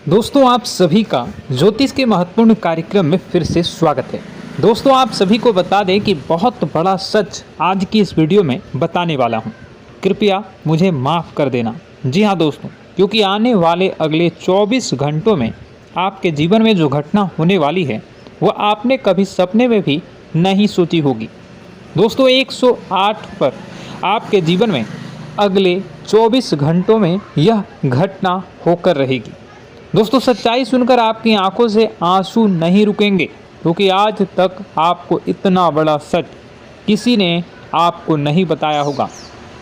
दोस्तों आप सभी का ज्योतिष के महत्वपूर्ण कार्यक्रम में फिर से स्वागत है। दोस्तों आप सभी को बता दें कि बहुत बड़ा सच आज की इस वीडियो में बताने वाला हूं। कृपया मुझे माफ़ कर देना। जी हां दोस्तों, क्योंकि आने वाले अगले 24 घंटों में आपके जीवन में जो घटना होने वाली है वह आपने कभी सपने में भी नहीं सोची होगी। दोस्तों 108 पर आपके जीवन में अगले 24 घंटों में यह घटना होकर रहेगी। दोस्तों सच्चाई सुनकर आपकी आंखों से आंसू नहीं रुकेंगे, क्योंकि आज तक आपको इतना बड़ा सच किसी ने आपको नहीं बताया होगा।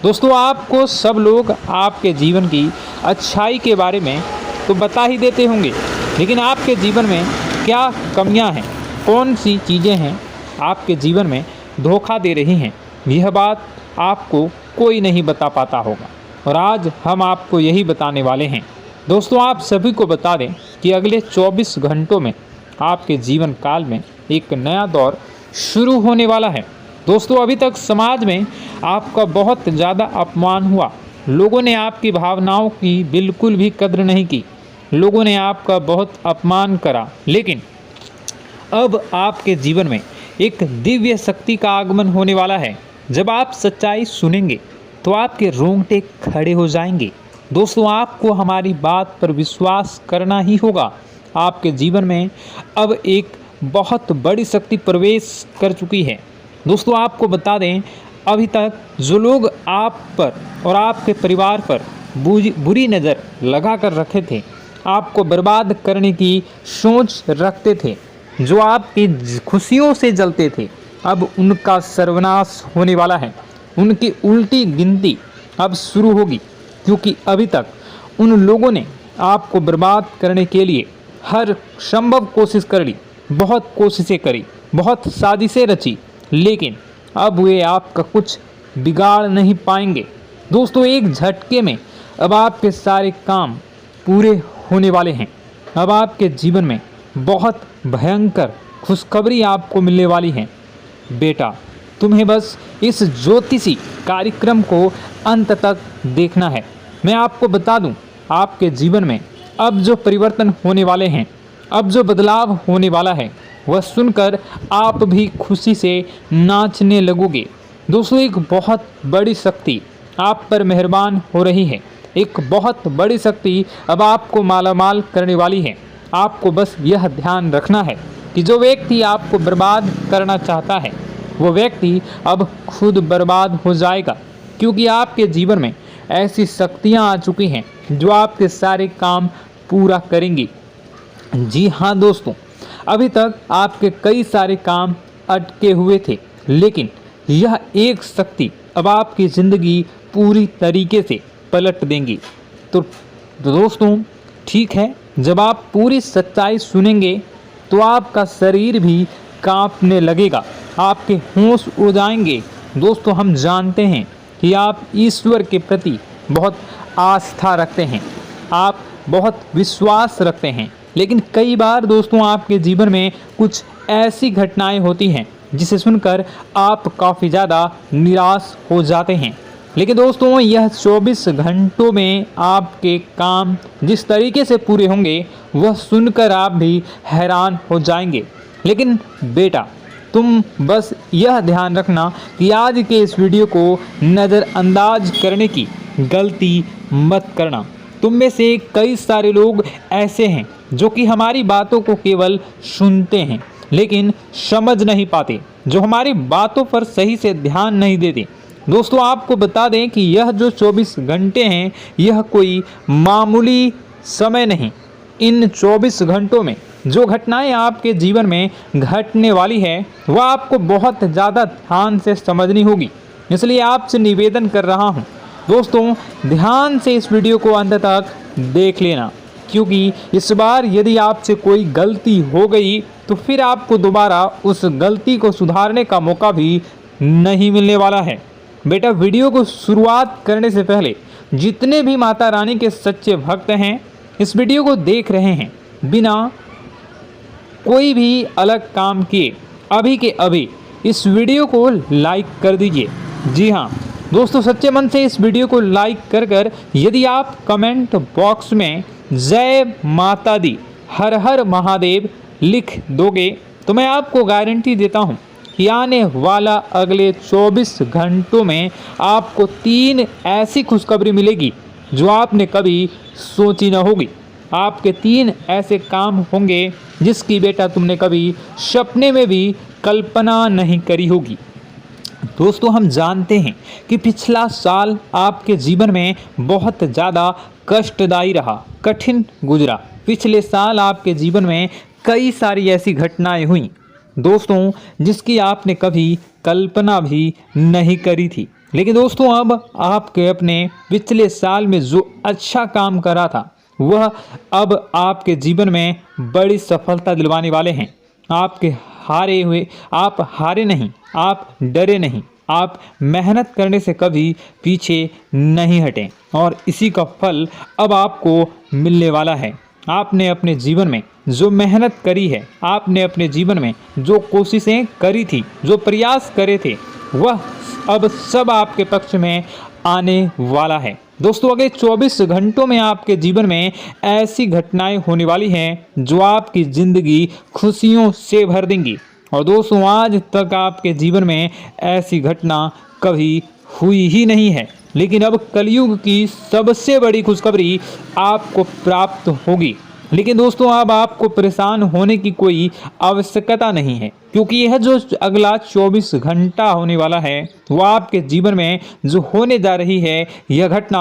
दोस्तों आपको सब लोग आपके जीवन की अच्छाई के बारे में तो बता ही देते होंगे, लेकिन आपके जीवन में क्या कमियां हैं, कौन सी चीज़ें हैं आपके जीवन में धोखा दे रही हैं, यह बात आपको कोई नहीं बता पाता होगा। और आज हम आपको यही बताने वाले हैं। दोस्तों आप सभी को बता दें कि अगले 24 घंटों में आपके जीवन काल में एक नया दौर शुरू होने वाला है। दोस्तों अभी तक समाज में आपका बहुत ज़्यादा अपमान हुआ, लोगों ने आपकी भावनाओं की बिल्कुल भी कद्र नहीं की, लोगों ने आपका बहुत अपमान करा, लेकिन अब आपके जीवन में एक दिव्य शक्ति का आगमन होने वाला है। जब आप सच्चाई सुनेंगे तो आपके रोंगटे खड़े हो जाएंगे। दोस्तों आपको हमारी बात पर विश्वास करना ही होगा। आपके जीवन में अब एक बहुत बड़ी शक्ति प्रवेश कर चुकी है। दोस्तों आपको बता दें, अभी तक जो लोग आप पर और आपके परिवार पर बुरी नज़र लगा कर रखे थे, आपको बर्बाद करने की सोच रखते थे, जो आपकी खुशियों से जलते थे, अब उनका सर्वनाश होने वाला है। उनकी उल्टी गिनती अब शुरू होगी, क्योंकि अभी तक उन लोगों ने आपको बर्बाद करने के लिए हर संभव कोशिश कर ली, बहुत कोशिशें करी, बहुत साजिशें रची, लेकिन अब वे आपका कुछ बिगाड़ नहीं पाएंगे। दोस्तों एक झटके में अब आपके सारे काम पूरे होने वाले हैं। अब आपके जीवन में बहुत भयंकर खुशखबरी आपको मिलने वाली है। बेटा तुम्हें बस इस ज्योतिषी कार्यक्रम को अंत तक देखना है। मैं आपको बता दूं, आपके जीवन में अब जो परिवर्तन होने वाले हैं, अब जो बदलाव होने वाला है, वह सुनकर आप भी खुशी से नाचने लगोगे। दोस्तों एक बहुत बड़ी शक्ति आप पर मेहरबान हो रही है। एक बहुत बड़ी शक्ति अब आपको मालामाल करने वाली है। आपको बस यह ध्यान रखना है कि जो व्यक्ति आपको बर्बाद करना चाहता है, वो व्यक्ति अब खुद बर्बाद हो जाएगा, क्योंकि आपके जीवन में ऐसी शक्तियां आ चुकी हैं जो आपके सारे काम पूरा करेंगी। जी हाँ दोस्तों, अभी तक आपके कई सारे काम अटके हुए थे, लेकिन यह एक शक्ति अब आपकी ज़िंदगी पूरी तरीके से पलट देंगी। तो दोस्तों ठीक है, जब आप पूरी सच्चाई सुनेंगे तो आपका शरीर भी कांपने लगेगा, आपके होश उड़ जाएंगे। दोस्तों हम जानते हैं कि आप ईश्वर के प्रति बहुत आस्था रखते हैं, आप बहुत विश्वास रखते हैं, लेकिन कई बार दोस्तों आपके जीवन में कुछ ऐसी घटनाएं होती हैं जिसे सुनकर आप काफ़ी ज़्यादा निराश हो जाते हैं। लेकिन दोस्तों यह 24 घंटों में आपके काम जिस तरीके से पूरे होंगे वह सुनकर आप भी हैरान हो जाएंगे। लेकिन बेटा तुम बस यह ध्यान रखना कि आज के इस वीडियो को नज़रअंदाज करने की गलती मत करना। तुम में से कई सारे लोग ऐसे हैं जो कि हमारी बातों को केवल सुनते हैं लेकिन समझ नहीं पाते, जो हमारी बातों पर सही से ध्यान नहीं देते। दोस्तों आपको बता दें कि यह जो 24 घंटे हैं यह कोई मामूली समय नहीं। इन 24 घंटों में जो घटनाएं आपके जीवन में घटने वाली है वह आपको बहुत ज़्यादा ध्यान से समझनी होगी। इसलिए आपसे निवेदन कर रहा हूं दोस्तों, ध्यान से इस वीडियो को अंत तक देख लेना, क्योंकि इस बार यदि आपसे कोई गलती हो गई तो फिर आपको दोबारा उस गलती को सुधारने का मौका भी नहीं मिलने वाला है। बेटा वीडियो को शुरुआत करने से पहले जितने भी माता रानी के सच्चे भक्त हैं इस वीडियो को देख रहे हैं, बिना कोई भी अलग काम किए अभी के अभी इस वीडियो को लाइक कर दीजिए। जी हाँ दोस्तों, सच्चे मन से इस वीडियो को लाइक कर यदि आप कमेंट बॉक्स में जय माता दी, हर हर महादेव लिख दोगे तो मैं आपको गारंटी देता हूँ कि आने वाला अगले 24 घंटों में आपको 3 ऐसी खुशखबरी मिलेगी जो आपने कभी सोची न होगी। आपके 3 ऐसे काम होंगे जिसकी बेटा तुमने कभी सपने में भी कल्पना नहीं करी होगी। दोस्तों, हम जानते हैं कि पिछला साल आपके जीवन में बहुत ज़्यादा कष्टदायी रहा, कठिन गुजरा। पिछले साल आपके जीवन में कई सारी ऐसी घटनाएं हुई दोस्तों जिसकी आपने कभी कल्पना भी नहीं करी थी। लेकिन दोस्तों, अब आपके अपने पिछले साल में जो अच्छा काम करा था वह अब आपके जीवन में बड़ी सफलता दिलवाने वाले हैं। आप हारे नहीं, आप डरे नहीं, आप मेहनत करने से कभी पीछे नहीं हटें और इसी का फल अब आपको मिलने वाला है। आपने अपने जीवन में जो मेहनत करी है, आपने अपने जीवन में जो कोशिशें करी थी, जो प्रयास करे थे, वह अब सब आपके पक्ष में आने वाला है। दोस्तों, अगले 24 घंटों में आपके जीवन में ऐसी घटनाएं होने वाली हैं जो आपकी ज़िंदगी खुशियों से भर देंगी। और दोस्तों, आज तक आपके जीवन में ऐसी घटना कभी हुई ही नहीं है, लेकिन अब कलयुग की सबसे बड़ी खुशखबरी आपको प्राप्त होगी। लेकिन दोस्तों, अब आपको परेशान होने की कोई आवश्यकता नहीं है, क्योंकि यह जो अगला 24 घंटा होने वाला है वह आपके जीवन में जो होने जा रही है यह घटना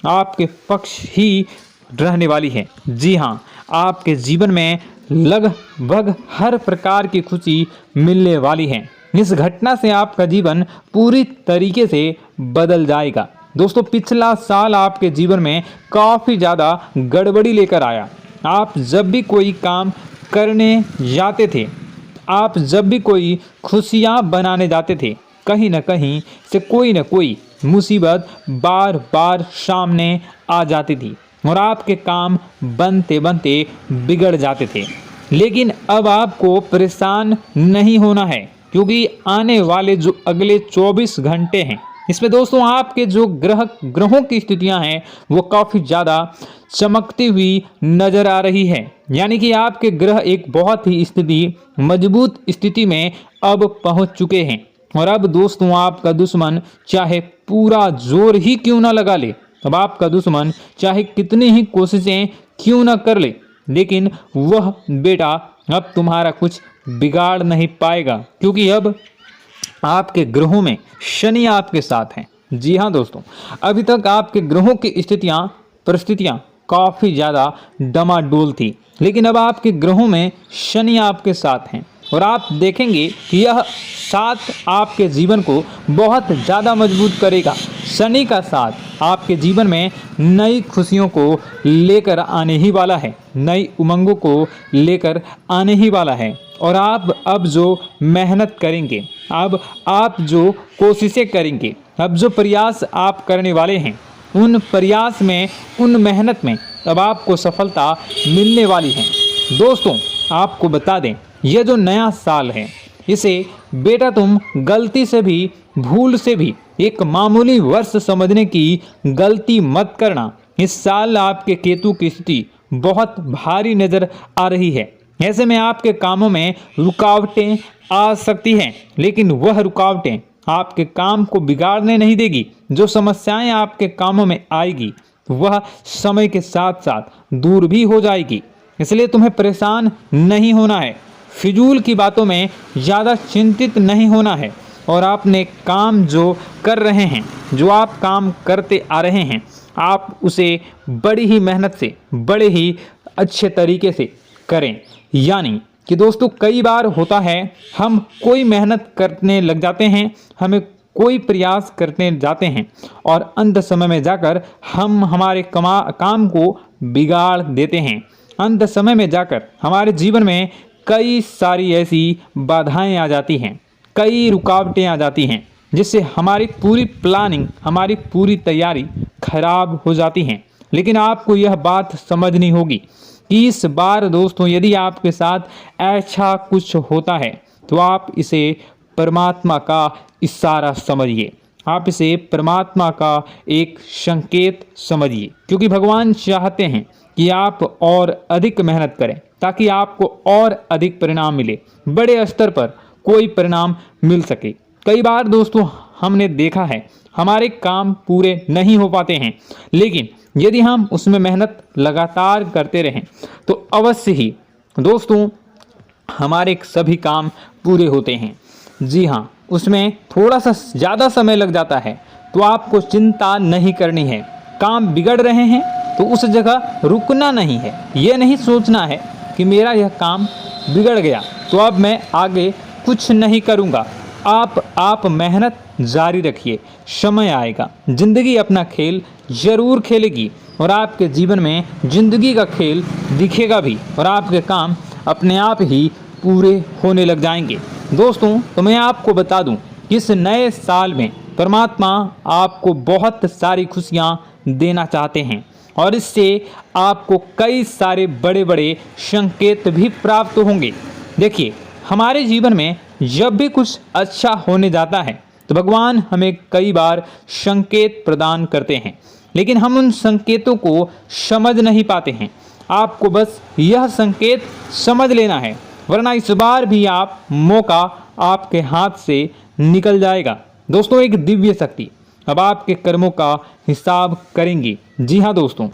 आपके पक्ष ही रहने वाली है। जी हाँ, आपके जीवन में लगभग हर प्रकार की खुशी मिलने वाली है। इस घटना से आपका जीवन पूरी तरीके से बदल जाएगा। दोस्तों, पिछला साल आपके जीवन में काफ़ी ज़्यादा गड़बड़ी लेकर आया। आप जब भी कोई काम करने जाते थे, आप जब भी कोई खुशियाँ बनाने जाते थे, कहीं न कहीं से कोई न कोई मुसीबत बार बार सामने आ जाती थी और आपके काम बनते बनते बिगड़ जाते थे। लेकिन अब आपको परेशान नहीं होना है, क्योंकि आने वाले जो अगले 24 घंटे हैं इसमें दोस्तों आपके जो ग्रहों की स्थितियां हैं वो काफ़ी ज़्यादा चमकती हुई नज़र आ रही है। यानी कि आपके ग्रह एक बहुत ही मजबूत स्थिति में अब पहुंच चुके हैं। और अब दोस्तों, आपका दुश्मन चाहे पूरा जोर ही क्यों ना लगा ले, अब आपका दुश्मन चाहे कितनी ही कोशिशें क्यों ना कर ले, लेकिन वह बेटा अब तुम्हारा कुछ बिगाड़ नहीं पाएगा, क्योंकि अब आपके ग्रहों में शनि आपके साथ हैं। जी हाँ दोस्तों, अभी तक आपके ग्रहों की परिस्थितियाँ काफ़ी ज़्यादा डमाडोल थी, लेकिन अब आपके ग्रहों में शनि आपके साथ हैं और आप देखेंगे कि यह साथ आपके जीवन को बहुत ज़्यादा मजबूत करेगा। शनि का साथ आपके जीवन में नई खुशियों को लेकर आने ही वाला है, नई उमंगों को लेकर आने ही वाला है। और आप अब जो मेहनत करेंगे, अब आप जो कोशिशें करेंगे, अब जो प्रयास आप करने वाले हैं, उन प्रयास में, उन मेहनत में अब आपको सफलता मिलने वाली है। दोस्तों, आपको बता दें, यह जो नया साल है इसे बेटा तुम गलती से भी, भूल से भी एक मामूली वर्ष समझने की गलती मत करना। इस साल आपके केतु की स्थिति बहुत भारी नज़र आ रही है। ऐसे में आपके कामों में रुकावटें आ सकती हैं, लेकिन वह रुकावटें आपके काम को बिगाड़ने नहीं देगी। जो समस्याएं आपके कामों में आएगी वह समय के साथ साथ दूर भी हो जाएगी। इसलिए तुम्हें परेशान नहीं होना है, फिजूल की बातों में ज़्यादा चिंतित नहीं होना है। और आपने काम जो कर रहे हैं, जो आप काम करते आ रहे हैं, आप उसे बड़ी ही मेहनत से, बड़े ही अच्छे तरीके से करें। यानी कि दोस्तों, कई बार होता है हम कोई मेहनत करने लग जाते हैं, हमें कोई प्रयास करने जाते हैं और अंत समय में जाकर हम हमारे काम को बिगाड़ देते हैं। अंत समय में जाकर हमारे जीवन में कई सारी ऐसी बाधाएं आ जाती हैं, कई रुकावटें आ जाती हैं, जिससे हमारी पूरी प्लानिंग, हमारी पूरी तैयारी खराब हो जाती हैं। लेकिन आपको यह बात समझनी होगी कि इस बार दोस्तों, यदि आपके साथ ऐसा कुछ होता है तो आप इसे परमात्मा का इशारा समझिए। आप इसे परमात्मा का एक संकेत समझिए, क्योंकि भगवान चाहते हैं कि आप और अधिक मेहनत करें ताकि आपको और अधिक परिणाम मिले, बड़े स्तर पर कोई परिणाम मिल सके। कई बार दोस्तों हमने देखा है हमारे काम पूरे नहीं हो पाते हैं, लेकिन यदि हम उसमें मेहनत लगातार करते रहें तो अवश्य ही दोस्तों हमारे सभी काम पूरे होते हैं। जी हाँ, उसमें थोड़ा सा ज़्यादा समय लग जाता है तो आपको चिंता नहीं करनी है। काम बिगड़ रहे हैं तो उस जगह रुकना नहीं है, ये नहीं सोचना है कि मेरा यह काम बिगड़ गया तो अब मैं आगे कुछ नहीं करूँगा। आप मेहनत जारी रखिए, समय आएगा, ज़िंदगी अपना खेल ज़रूर खेलेगी और आपके जीवन में ज़िंदगी का खेल दिखेगा भी और आपके काम अपने आप ही पूरे होने लग जाएंगे। दोस्तों तो मैं आपको बता दूं कि इस नए साल में परमात्मा आपको बहुत सारी खुशियां देना चाहते हैं और इससे आपको कई सारे बड़े बड़े संकेत भी प्राप्त होंगे। देखिए, हमारे जीवन में जब भी कुछ अच्छा होने जाता है तो भगवान हमें कई बार संकेत प्रदान करते हैं, लेकिन हम उन संकेतों को समझ नहीं पाते हैं। आपको बस यह संकेत समझ लेना है, वरना इस बार भी आप मौका आपके हाथ से निकल जाएगा। दोस्तों, एक दिव्य शक्ति अब आपके कर्मों का हिसाब करेंगी। जी हाँ दोस्तों,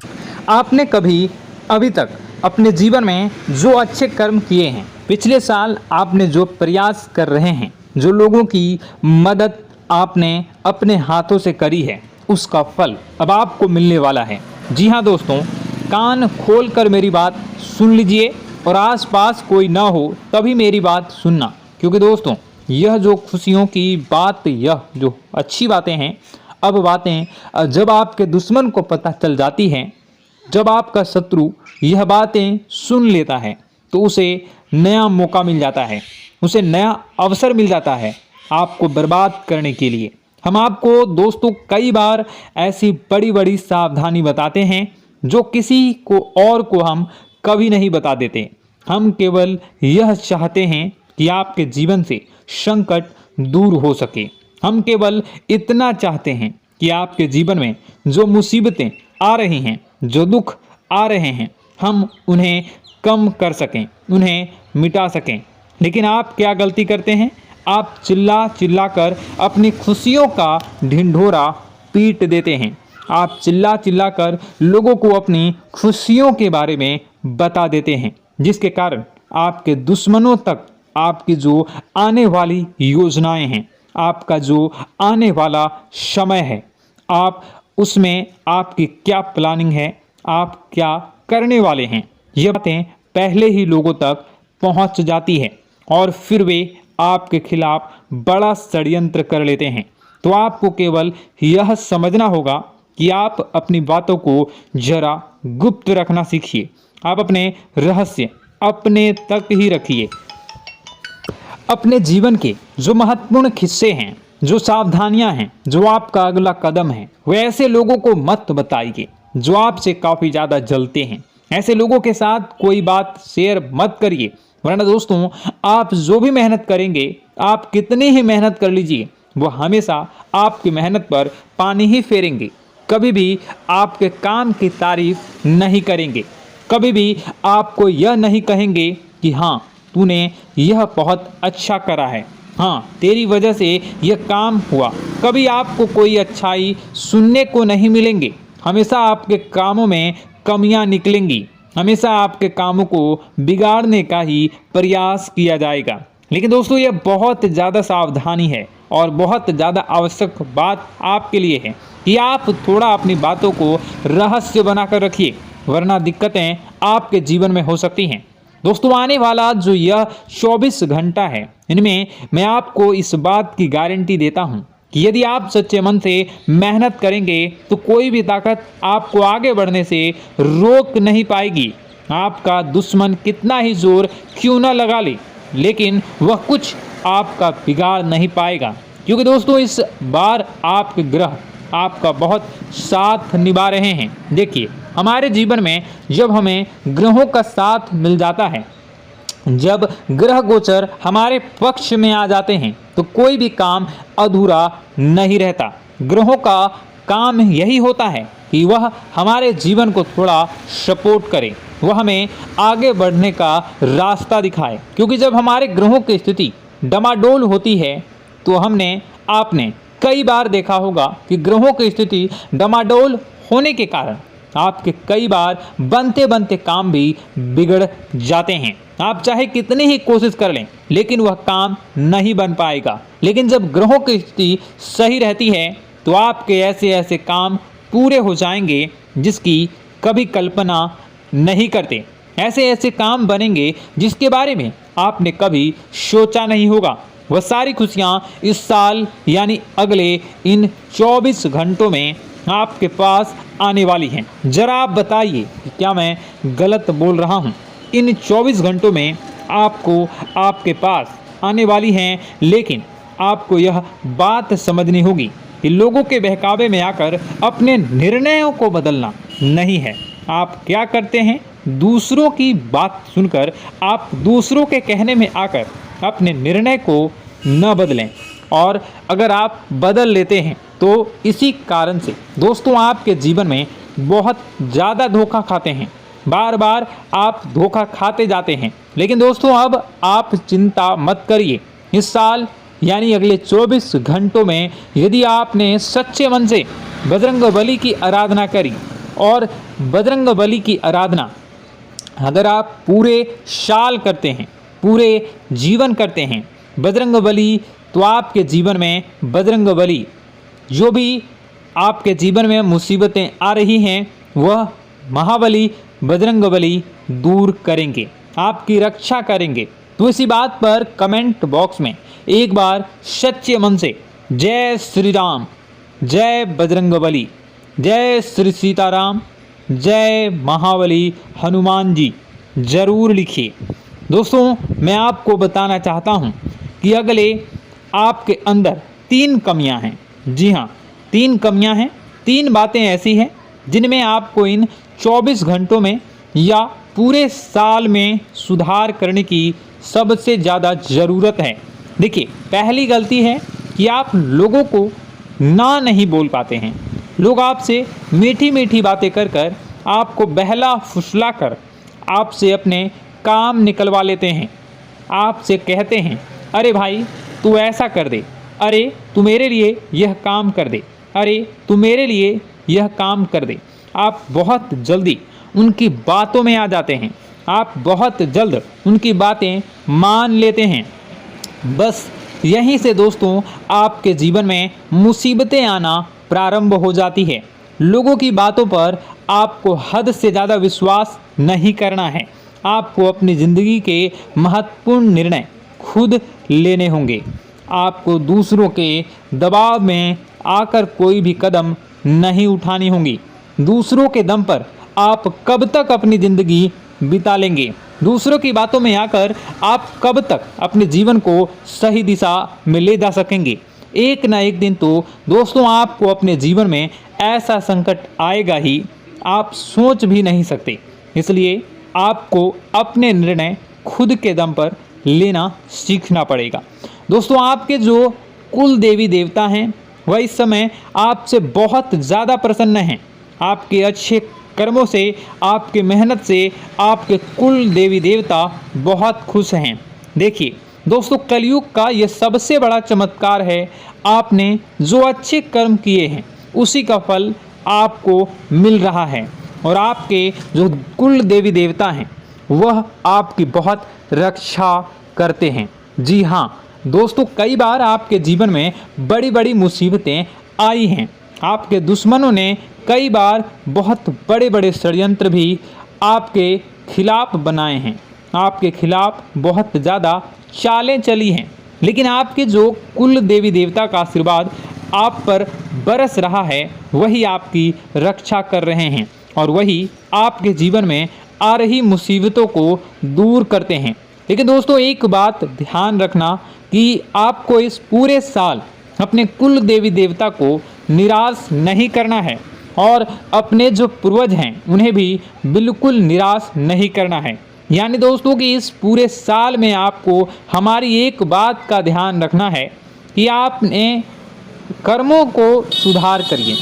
आपने कभी अभी तक अपने जीवन में जो अच्छे कर्म किए हैं, पिछले साल आपने जो प्रयास कर रहे हैं, जो लोगों की मदद आपने अपने हाथों से करी है, उसका फल अब आपको मिलने वाला है। जी हाँ दोस्तों, कान खोलकर मेरी बात सुन लीजिए और आसपास कोई ना हो तभी मेरी बात सुनना, क्योंकि दोस्तों यह जो खुशियों की बात, यह जो अच्छी बातें हैं, अब बातें जब आपके दुश्मन को पता चल जाती हैं, जब आपका शत्रु यह बातें सुन लेता है तो उसे नया मौका मिल जाता है, उसे नया अवसर मिल जाता है आपको बर्बाद करने के लिए। हम आपको दोस्तों कई बार ऐसी बड़ी बड़ी सावधानी बताते हैं जो किसी को और को हम कभी नहीं बता देते। हम केवल यह चाहते हैं कि आपके जीवन से संकट दूर हो सके। हम केवल इतना चाहते हैं कि आपके जीवन में जो मुसीबतें आ रही हैं, जो दुख आ रहे हैं, हम उन्हें कम कर सकें, उन्हें मिटा सकें। लेकिन आप क्या गलती करते हैं? आप चिल्ला चिल्ला कर अपनी खुशियों का ढिंढोरा पीट देते हैं। आप चिल्ला चिल्ला कर लोगों को अपनी खुशियों के बारे में बता देते हैं, जिसके कारण आपके दुश्मनों तक आपकी जो आने वाली योजनाएं हैं, आपका जो आने वाला समय है, आप उसमें आपकी क्या प्लानिंग है, आप क्या करने वाले हैं, ये बातें पहले ही लोगों तक पहुंच जाती है और फिर वे आपके खिलाफ बड़ा षड्यंत्र कर लेते हैं। तो आपको केवल यह समझना होगा कि आप अपनी बातों को जरा गुप्त रखना सीखिए। आप अपने रहस्य अपने तक ही रखिए। अपने जीवन के जो महत्वपूर्ण किस्से हैं, जो सावधानियां हैं, जो आपका अगला कदम है, वो ऐसे लोगों को मत बताइए जो आपसे काफ़ी ज़्यादा जलते हैं। ऐसे लोगों के साथ कोई बात शेयर मत करिए, वरना दोस्तों आप जो भी मेहनत करेंगे, आप कितनी ही मेहनत कर लीजिए, वो हमेशा आपकी मेहनत पर पानी ही फेरेंगे। कभी भी आपके काम की तारीफ नहीं करेंगे, कभी भी आपको यह नहीं कहेंगे कि हाँ तूने यह बहुत अच्छा करा है, हाँ तेरी वजह से यह काम हुआ। कभी आपको कोई अच्छाई सुनने को नहीं मिलेंगे। हमेशा आपके कामों में कमियां निकलेंगी, हमेशा आपके कामों को बिगाड़ने का ही प्रयास किया जाएगा। लेकिन दोस्तों यह बहुत ज़्यादा सावधानी है और बहुत ज़्यादा आवश्यक बात आपके लिए है कि आप थोड़ा अपनी बातों को रहस्य बनाकर रखिए, वरना दिक्कतें आपके जीवन में हो सकती हैं। दोस्तों आने वाला जो यह 24 घंटा है, इनमें मैं आपको इस बात की गारंटी देता हूँ कि यदि आप सच्चे मन से मेहनत करेंगे तो कोई भी ताकत आपको आगे बढ़ने से रोक नहीं पाएगी। आपका दुश्मन कितना ही जोर क्यों न लगा ले, लेकिन वह कुछ आपका बिगाड़ नहीं पाएगा, क्योंकि दोस्तों इस बार आपके ग्रह आपका बहुत साथ निभा रहे हैं। देखिए, हमारे जीवन में जब हमें ग्रहों का साथ मिल जाता है, जब ग्रह गोचर हमारे पक्ष में आ जाते हैं, तो कोई भी काम अधूरा नहीं रहता। ग्रहों का काम यही होता है कि वह हमारे जीवन को थोड़ा सपोर्ट करे, वह हमें आगे बढ़ने का रास्ता दिखाए। क्योंकि जब हमारे ग्रहों की स्थिति डमाडोल होती है तो आपने कई बार देखा होगा कि ग्रहों की स्थिति डमाडोल होने के कारण आपके कई बार बनते बनते काम भी बिगड़ जाते हैं। आप चाहे कितनी ही कोशिश कर लें लेकिन वह काम नहीं बन पाएगा। लेकिन जब ग्रहों की स्थिति सही रहती है तो आपके ऐसे ऐसे काम पूरे हो जाएंगे जिसकी कभी कल्पना नहीं करते। ऐसे ऐसे काम बनेंगे जिसके बारे में आपने कभी सोचा नहीं होगा। वह सारी खुशियाँ इस साल यानी अगले इन 24 घंटों में आपके पास आने वाली हैं। जरा आप बताइए कि क्या मैं गलत बोल रहा हूँ? इन 24 घंटों में आपको आपके पास आने वाली हैं, लेकिन आपको यह बात समझनी होगी कि लोगों के बहकावे में आकर अपने निर्णयों को बदलना नहीं है। आप क्या करते हैं? दूसरों की बात सुनकर आप दूसरों के कहने में आकर अपने निर्णय को न बदलें, और अगर आप बदल लेते हैं तो इसी कारण से दोस्तों आपके जीवन में बहुत ज़्यादा धोखा खाते हैं। बार बार आप धोखा खाते जाते हैं। लेकिन दोस्तों अब आप चिंता मत करिए। इस साल यानी अगले 24 घंटों में यदि आपने सच्चे मन से बजरंगबली की आराधना करी, और बजरंगबली की आराधना अगर आप पूरे साल करते हैं, पूरे जीवन करते हैं बजरंगबली, तो आपके जीवन में बजरंगबली जो भी आपके जीवन में मुसीबतें आ रही हैं वह महाबली बजरंगबली दूर करेंगे, आपकी रक्षा करेंगे। तो इसी बात पर कमेंट बॉक्स में एक बार सच्चे मन से जय श्री राम, जय बजरंगबली, जय श्री सीताराम, जय महाबली हनुमान जी जरूर लिखिए। दोस्तों मैं आपको बताना चाहता हूँ कि अगले आपके अंदर 3 कमियां हैं। जी हाँ, 3 कमियां हैं। 3 बातें ऐसी हैं जिनमें आपको इन 24 घंटों में या पूरे साल में सुधार करने की सबसे ज़्यादा ज़रूरत है। देखिए, पहली गलती है कि आप लोगों को ना नहीं बोल पाते हैं। लोग आपसे मीठी मीठी बातें कर कर आपको बहला फुसला कर आपसे अपने काम निकलवा लेते हैं। आपसे कहते हैं, अरे भाई तू ऐसा कर दे, अरे तू मेरे लिए यह काम कर दे, अरे तू मेरे लिए यह काम कर दे। आप बहुत जल्दी उनकी बातों में आ जाते हैं, आप बहुत जल्द उनकी बातें मान लेते हैं। बस यहीं से दोस्तों आपके जीवन में मुसीबतें आना प्रारंभ हो जाती है। लोगों की बातों पर आपको हद से ज़्यादा विश्वास नहीं करना है। आपको अपनी ज़िंदगी के महत्वपूर्ण निर्णय खुद लेने होंगे। आपको दूसरों के दबाव में आकर कोई भी कदम नहीं उठानी होंगी। दूसरों के दम पर आप कब तक अपनी ज़िंदगी बिता लेंगे? दूसरों की बातों में आकर आप कब तक अपने जीवन को सही दिशा में ले जा सकेंगे? एक ना एक दिन तो दोस्तों आपको अपने जीवन में ऐसा संकट आएगा ही, आप सोच भी नहीं सकते। इसलिए आपको अपने निर्णय खुद के दम पर लेना सीखना पड़ेगा। दोस्तों आपके जो कुल देवी देवता हैं वह इस समय आपसे बहुत ज़्यादा प्रसन्न हैं। आपके अच्छे कर्मों से, आपके मेहनत से आपके कुल देवी देवता बहुत खुश हैं। देखिए दोस्तों, कलयुग का यह सबसे बड़ा चमत्कार है। आपने जो अच्छे कर्म किए हैं उसी का फल आपको मिल रहा है, और आपके जो कुल देवी देवता हैं वह आपकी बहुत रक्षा करते हैं। जी हाँ दोस्तों, कई बार आपके जीवन में बड़ी बड़ी मुसीबतें आई हैं। आपके दुश्मनों ने कई बार बहुत बड़े बड़े षड्यंत्र भी आपके खिलाफ बनाए हैं। आपके खिलाफ बहुत ज़्यादा चालें चली हैं, लेकिन आपके जो कुल देवी देवता का आशीर्वाद आप पर बरस रहा है वही आपकी रक्षा कर रहे हैं, और वही आपके जीवन में आ रही मुसीबतों को दूर करते हैं। लेकिन दोस्तों एक बात ध्यान रखना कि आपको इस पूरे साल अपने कुल देवी देवता को निराश नहीं करना है, और अपने जो पूर्वज हैं उन्हें भी बिल्कुल निराश नहीं करना है। यानी दोस्तों कि इस पूरे साल में आपको हमारी एक बात का ध्यान रखना है कि आपने कर्मों को सुधार करिए,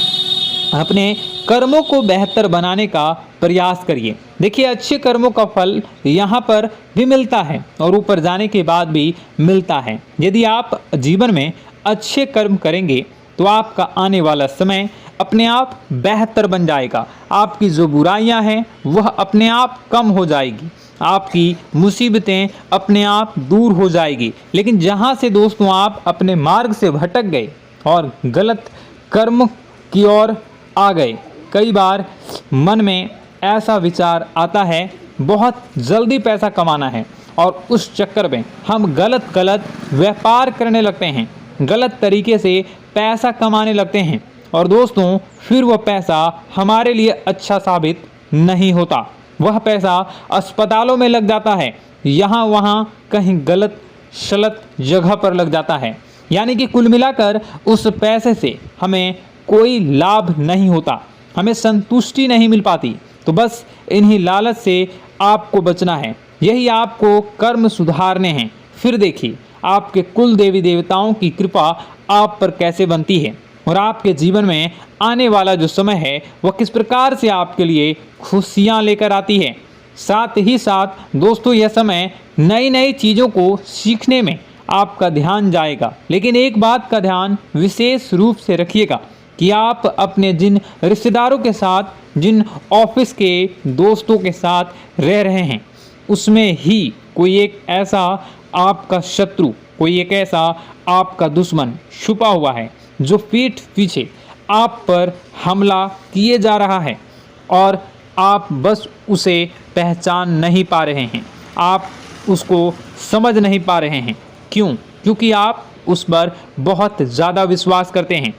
अपने कर्मों को बेहतर बनाने का प्रयास करिए। देखिए, अच्छे कर्मों का फल यहाँ पर भी मिलता है और ऊपर जाने के बाद भी मिलता है। यदि आप जीवन में अच्छे कर्म करेंगे तो आपका आने वाला समय अपने आप बेहतर बन जाएगा। आपकी जो बुराइयां हैं वह अपने आप कम हो जाएगी, आपकी मुसीबतें अपने आप दूर हो जाएगी। लेकिन जहां से दोस्तों आप अपने मार्ग से भटक गए और गलत कर्म की ओर आ गए, कई बार मन में ऐसा विचार आता है बहुत जल्दी पैसा कमाना है और उस चक्कर में हम गलत व्यापार करने लगते हैं, गलत तरीके से पैसा कमाने लगते हैं और दोस्तों फिर वह पैसा हमारे लिए अच्छा साबित नहीं होता। वह पैसा अस्पतालों में लग जाता है, यहाँ वहाँ कहीं गलत शलत जगह पर लग जाता है। यानी कि कुल मिलाकर उस पैसे से हमें कोई लाभ नहीं होता, हमें संतुष्टि नहीं मिल पाती। तो बस इन्हीं लालच से आपको बचना है, यही आपको कर्म सुधारने हैं। फिर देखिए आपके कुल देवी देवताओं की कृपा आप पर कैसे बनती है और आपके जीवन में आने वाला जो समय है वह किस प्रकार से आपके लिए खुशियां लेकर आती है। साथ ही साथ दोस्तों यह समय नई नई चीज़ों को सीखने में आपका ध्यान जाएगा। लेकिन एक बात का ध्यान विशेष रूप से रखिएगा कि आप अपने जिन रिश्तेदारों के साथ, जिन ऑफिस के दोस्तों के साथ रह रहे हैं, उसमें ही कोई एक ऐसा आपका शत्रु, कोई एक ऐसा आपका दुश्मन छुपा हुआ है जो पीठ पीछे आप पर हमला किए जा रहा है और आप बस उसे पहचान नहीं पा रहे हैं, आप उसको समझ नहीं पा रहे हैं। क्यों? क्योंकि आप उस पर बहुत ज़्यादा विश्वास करते हैं,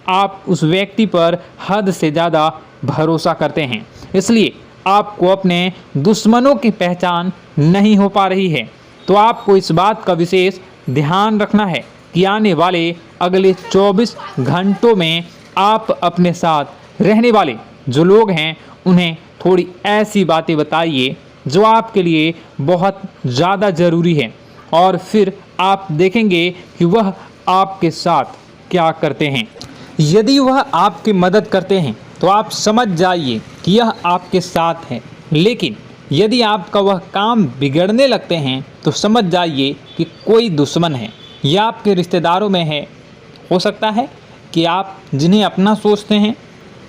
आप उस व्यक्ति पर हद से ज़्यादा भरोसा करते हैं, इसलिए आपको अपने दुश्मनों की पहचान नहीं हो पा रही है। तो आपको इस बात का विशेष ध्यान रखना है कि आने वाले अगले 24 घंटों में आप अपने साथ रहने वाले जो लोग हैं उन्हें थोड़ी ऐसी बातें बताइए जो आपके लिए बहुत ज़्यादा ज़रूरी है और फिर आप देखेंगे कि वह आपके साथ क्या करते हैं। यदि वह आपकी मदद करते हैं तो आप समझ जाइए कि यह आपके साथ है, लेकिन यदि आपका वह काम बिगड़ने लगते हैं तो समझ जाइए कि कोई दुश्मन है या आपके रिश्तेदारों में है। हो सकता है कि आप जिन्हें अपना सोचते हैं,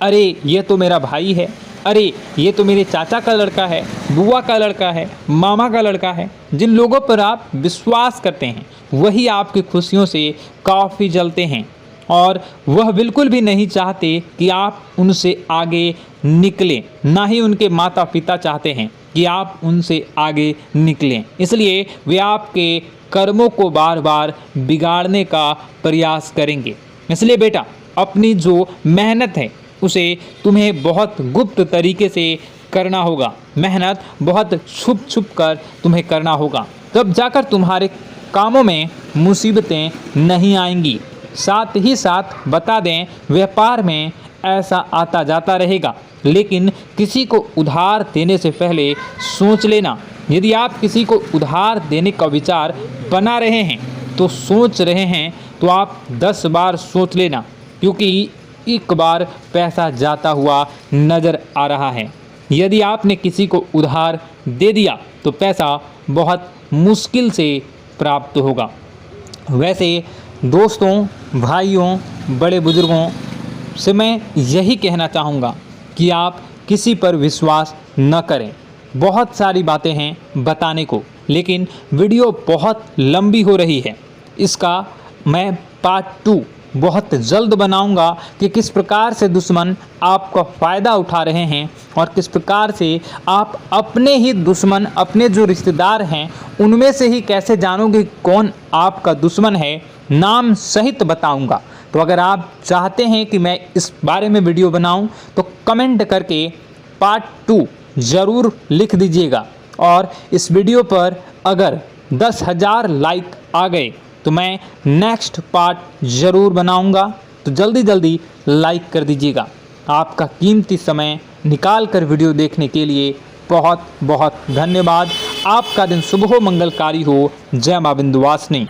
अरे ये तो मेरा भाई है, अरे ये तो मेरे चाचा का लड़का है, बुआ का लड़का है, मामा का लड़का है, जिन लोगों पर आप विश्वास करते हैं वही आपकी खुशियों से काफ़ी जलते हैं और वह बिल्कुल भी नहीं चाहते कि आप उनसे आगे निकलें, ना ही उनके माता पिता चाहते हैं कि आप उनसे आगे निकलें। इसलिए वे आपके कर्मों को बार बार बिगाड़ने का प्रयास करेंगे। इसलिए बेटा, अपनी जो मेहनत है उसे तुम्हें बहुत गुप्त तरीके से करना होगा, मेहनत बहुत छुप छुप कर तुम्हें करना होगा, तब जाकर तुम्हारे कामों में मुसीबतें नहीं आएंगी। साथ ही साथ बता दें, व्यापार में ऐसा आता जाता रहेगा, लेकिन किसी को उधार देने से पहले सोच लेना। यदि आप किसी को उधार देने का विचार बना रहे हैं तो सोच रहे हैं तो आप 10 बार सोच लेना, क्योंकि एक बार पैसा जाता हुआ नज़र आ रहा है। यदि आपने किसी को उधार दे दिया तो पैसा बहुत मुश्किल से प्राप्त होगा। वैसे दोस्तों, भाइयों, बड़े बुजुर्गों से मैं यही कहना चाहूँगा कि आप किसी पर विश्वास न करें। बहुत सारी बातें हैं बताने को, लेकिन वीडियो बहुत लंबी हो रही है। इसका मैं पार्ट 2 बहुत जल्द बनाऊंगा कि किस प्रकार से दुश्मन आपका फ़ायदा उठा रहे हैं और किस प्रकार से आप अपने ही दुश्मन, अपने जो रिश्तेदार हैं उनमें से ही कैसे जानोगे कौन आपका दुश्मन है, नाम सहित बताऊंगा। तो अगर आप चाहते हैं कि मैं इस बारे में वीडियो बनाऊं तो कमेंट करके पार्ट 2 ज़रूर लिख दीजिएगा। और इस वीडियो पर अगर 10,000 लाइक आ गए तो मैं नेक्स्ट पार्ट ज़रूर बनाऊंगा। तो जल्दी लाइक कर दीजिएगा। आपका कीमती समय निकाल कर वीडियो देखने के लिए बहुत बहुत धन्यवाद। आपका दिन शुभ हो, मंगलकारी हो। जय मां विंध्यवासिनी।